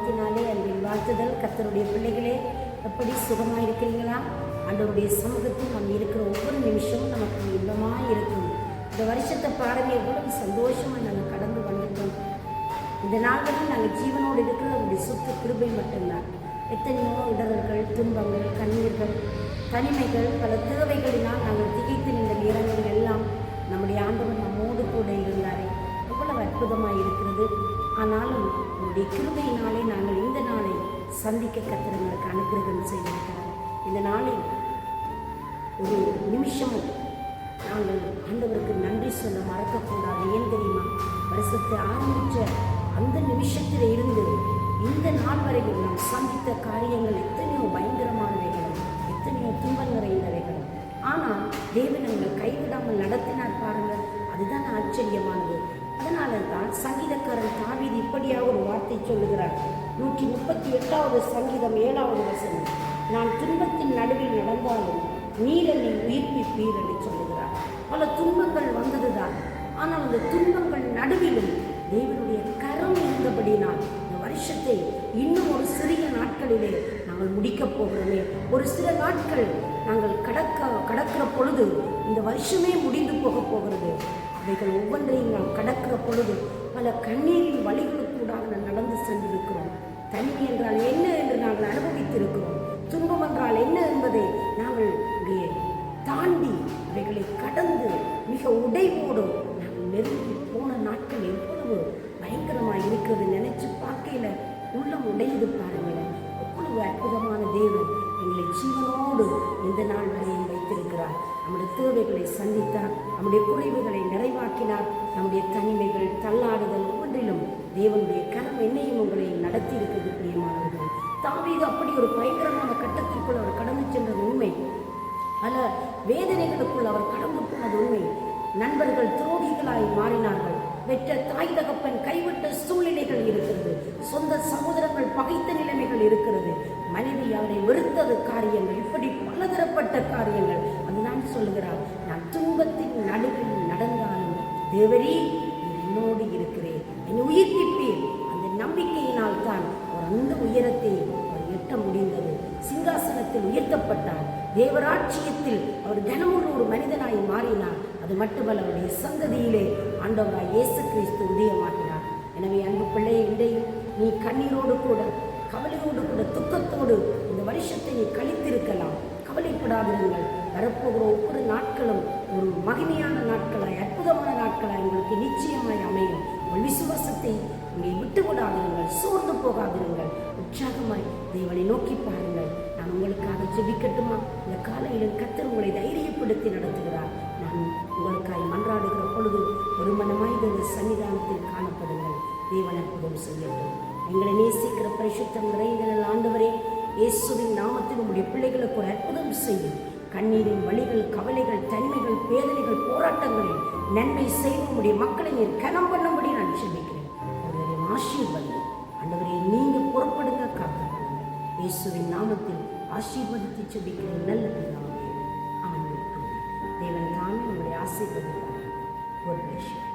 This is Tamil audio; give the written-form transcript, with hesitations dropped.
நாமத்தினாலே அன்பின் வாழ்த்துதல். கர்த்தருடைய பிள்ளைகளே, எப்படி சுகமாக இருக்கிறீங்களா? ஆண்டவருடைய சமூகத்தில் நம்ம இருக்கிற ஒவ்வொரு நிமிஷமும் நமக்கு இன்பமாக இருக்கும். இந்த வருஷத்தை பாருங்க, எவ்வளவு சந்தோஷமாக நாங்கள் கடந்து வந்துட்டோம். இந்த நாள்களில் நாங்கள் ஜீவனோடு இருக்கிற அவருடைய சுத்த கிருபை மட்டும்தான். எத்தனையோ இடர்கள், துன்பங்கள், கண்ணீர்கள், தனிமைகள், பல தேவைகளினால் நாங்கள் திகைத்து நின்ற நேரங்கள் எல்லாம் நம்முடைய ஆண்டவர் நம்மோடு கூட இருந்தாரே, எவ்வளவு அற்புதமாக இருக்கிறது. ஆனாலும் உங்களுடைய கிருபையினாலே நாங்கள் இந்த நாளை சந்திக்க கர்த்தருக்கு அனுகிரகம் செய்திருக்கிறார். இந்த நாளில் ஒரு நிமிஷமும் நாங்கள் ஆண்டவருக்கு நன்றி சொல்ல மறக்கக்கூடாது. ஏன் தெரியுமா? வருஷத்தை ஆரம்பித்த அந்த நிமிஷத்தில் இருந்து இந்த நாள் வரைக்கும் நாம் சந்தித்த காரியங்கள் எத்தனையோ பயங்கரமானவைகளும் எத்தனையோ துன்பம் நிறைந்தவைகளும். ஆனால் தேவன் எங்களை கைவிடாமல் நடத்தினார் பாருங்கள், அதுதான் ஆச்சரியமானது. அதனால தான் சங்கீதக்காரன் தாவீது இப்படியாக ஒரு வார்த்தை சொல்லுகிறார். 138வது சங்கீதம் 7வது வசனம், நான் துன்பத்தின் நடுவில் நடந்தாலும் நீர் என்னை உயிர்ப்பிப்பீர் என்று சொல்லுகிறார். பல துன்பங்கள் வந்ததுதான், ஆனால் அந்த துன்பங்கள் நடுவிலும் தேவனுடைய கரம் இருந்தபடினால் இந்த வருஷத்தை இன்னும் ஒரு சிறிய நாட்களிலே நாங்கள் முடிக்கப் போகிறோமே. ஒரு சில நாட்கள் நாங்கள் கடக்கிற பொழுது இந்த வருஷமே முடிந்து போக போகிறது. அவைகள் ஒவ்வொன்றையும் நாம் கடக்கிற பொழுது பல கண்ணீரின் வழிகளுக்கூடாக நாம் நடந்து சென்றிருக்கிறோம். தனிமை என்றால் என்ன என்று நாங்கள் அனுபவித்திருக்கிறோம். துன்பம் என்றால் என்ன என்பதை நாங்கள் இங்கே தாண்டி அவைகளை கடந்து மிக உடைவோடு நாங்கள் நெருங்கி போன நாட்கள் எவ்வளவு பயங்கரமாக இருக்கிறது. நினைச்சு பார்க்கையில உள்ளம் உடையுது பாருங்களேன். எவ்வளவு அற்புதமான தேவன் எங்களை ஜீவனோடு இந்த நாள் வரையும் வைத்திருக்கிறார். நம்முடைய தேவைகளை சந்தித்தார், நம்முடைய குறைவுகளை நிறைவாக்கினார். நம்முடைய தனிமைகள், தள்ளாடுதல் ஒவ்வொன்றிலும் தேவனுடைய கரம் என்னையும் உங்களையும் நடத்தி இருக்கிறது. பிரியமானவர்கள், தாவீது அப்படி ஒரு பயங்கரமான கட்டத்திற்குள் அவர் கடந்து சென்றது உண்மை. பல வேதனைகளுக்குள் அவர் கடந்து போனது உண்மை. நண்பர்கள் துரோகிகளாய் மாறினார்கள். பெற்ற தாய் தகப்பன் கைவிட்ட சூழ்நிலைகள் இருக்கிறது. சொந்த சகோதரங்கள் பகைத்த நிலைமைகள் இருக்கிறது. மனைவி அவரை வெறுத்தது காரியங்கள், இப்படி பலதரப்பட்ட காரியங்கள். அதுதான் சொல்லுகிறார், நான் துன்பத்தின் நடுவில் நடந்தாலும் தேவரீ என்னோடு இருக்கிறேன், என்னை உயிர்ப்பிப்பேன். அந்த நம்பிக்கையினால் தான் அவர் அந்த உயரத்தை அவர் எட்ட முடிந்தது. சிங்காசனத்தில் உயர்த்தப்பட்டார். தேவராட்சியத்தில் அவர் கனமுள்ள ஒரு மனிதனாய் மாறினார். அது மட்டுமல்ல, அவருடைய சந்ததியிலே ஆண்டவராய் இயேசு கிறிஸ்து உதயமாகினார். எனவே அன்பு பிள்ளையை, இன்றையும் நீ கண்ணீரோடு கூட, கவலையோடு கூட, துக்கத்தோடு இந்த வருஷத்தை நீ கழித்திருக்கலாம். கவலைப்படாதிருங்கள். வரப்போகிற ஒவ்வொரு நாட்களும் ஒரு மகிமையான நாட்களாய், அற்புதமான நாட்களாய் உங்களுக்கு நிச்சயமாய் அமையும். உங்கள் விசுவாசத்தை இங்கே விட்டுவிடாதிருங்கள், சோர்ந்து போகாதிருங்கள். உற்சாகமாய் தேவனை நோக்கி பாருங்கள். நான் உங்களுக்காக ஜெபிக்கட்டுமா? இந்த காலையிலும் கர்த்தர் உங்களை தைரியப்படுத்தி நடத்துகிறார். நான் உங்களுக்காய் மன்றாடுகிற பொழுது ஒரு மனமாய் இந்த சன்னிதானத்தில் காணப்படுங்கள். தேவன் அற்புதம் செய்யட்டும். எங்களை நேசிக்கிற பரிசுத்தம் நிறைந்த ஆண்டவரே, இயேசுவின் நாமத்தில் உங்களுடைய பிள்ளைகளுக்கு ஒரு அற்புதம் செய்யும். கண்ணீரின் வலிகள், கவலைகள், தனிமைகள், வேதனைகள், போராட்டங்களில் நன்மை செய்யும் உடைய மக்களை நீர் கனம் பண்ணும்படி நான் ஜெபிக்கிறேன். அவர்களை ஆசீர்வதிங்க ஆண்டவரே. நீங்க பொறுப்படுங்க, காத்துக்கொள்ளுங்க. இயேசுவின் நாமத்தில் ஆசீர்வதித்து ஜெபிக்கிறேன் நல்ல பிதாவே. ஆமென். தேவன் தாமே உங்களை ஆசீர்வதிப்பார். God bless you.